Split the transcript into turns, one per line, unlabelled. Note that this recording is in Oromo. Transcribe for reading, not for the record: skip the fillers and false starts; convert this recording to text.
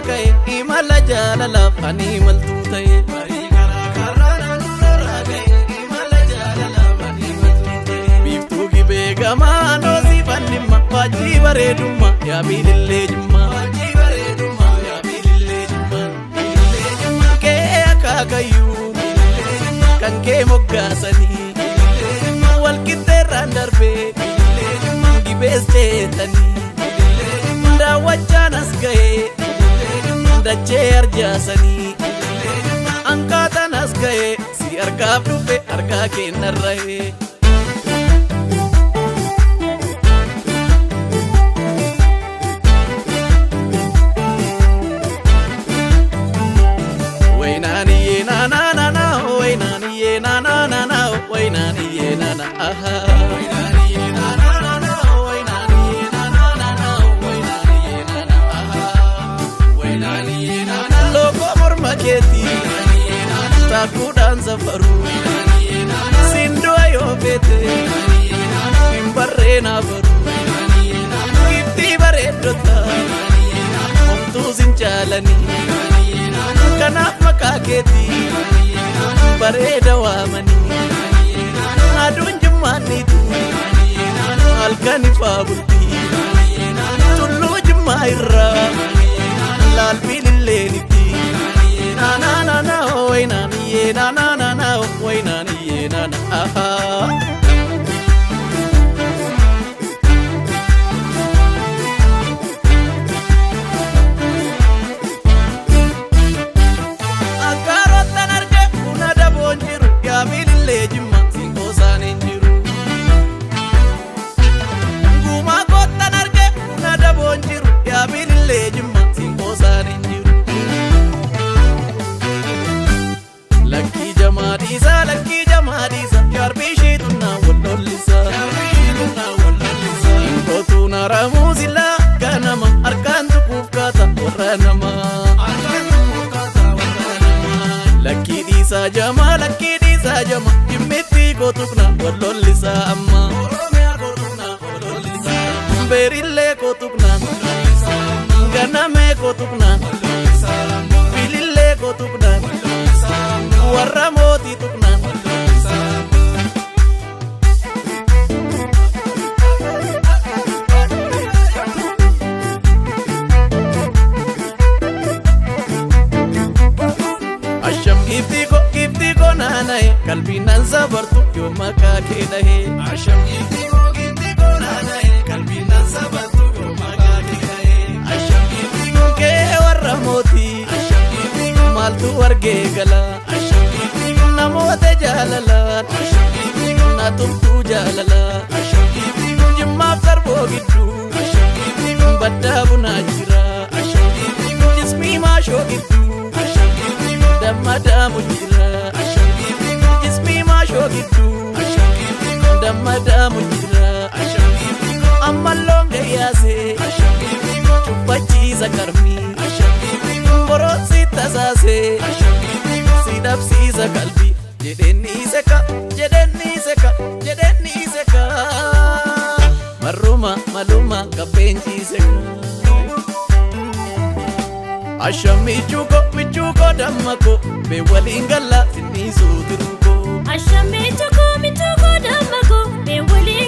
ka'e imala jaalalaaf ani imaltuu ta'e. Barii garaa karraa naannoo ka'e imala jaalalaaf ani imaltuu ta'e. Biiftuu gibee gamaa noosii fannimma waajjii bareedummaa yaa biilillee jummaa. Waajjii bareedummaa yaa biilillee jummaa. Biilillee jummaa kee akaakayyuu kan kee moggaasanii wal qixxeerraan darbee gibees teetanii. Daawwachaan as ga'ee dachee arjaasanii ankaataan as ga'ee si argaaf dhufe argaa kennarra'ee. Waynaaniyyee naanaanana waynaaniyyee naanaanana waynaaniyyee naana aha. Takuudhaan safaruu sindoo yoo feete hin barreenaa baruu giftii bareeddota homtuu sin jaalanii kanaaf maqaa keetii bareeda waamanii aduun jimmaanniitu halkan ifaa bultii tulluu jimmaa irraa laalbiililleenitti. Na na na na waynaaniyyee na na na na waynaaniyyee na na aha. Akkaarottan arge buna daboon jiru yaa biilillee jimma sinkoosaan hin jiru. Gumaa koottan arge buna daboon jiru yaa biilillee jimma sinkoosaan hin jiru. Lakkii jamaadhiisa yaarbii tunnaa wallollisa. Inkootuu naaramuu silaa ganama harkaan tuquuf kaata warra namaa. Lakkii dhiisaa jama dhimmitti kootuqna wallollisa amma. Beerillee kootuqna ganamee kootuqna bilillee kootuqna warra mootii tuqna. Asham giftii ko naanaye qalbiinaan sabartu yoo maqaa kee dhahe. Asham giftii ko naanaye qalbiinaan sabartu yoo maqaa kee dhahe. Asham giftii ko kee warra mootii maaltu argee gala. Namoota jaalalaan na tumtuu jaalalaa jimmaaf darboo gidduu baddaa bunaa jira jismii maashoo gidduu damma daamu jira jismii maashoo gidduu damma daamu jira ammalloon gayyaasee cubbachiisa karmii boroonsi tasaasee si dhabsiisa qalbii. Jedheenni seka marruma maluma kaffeenchiise ka. Asham michuuko dammako bee waliin galla sinniisuu tiruuko. Asham michuuko dammako bee waliin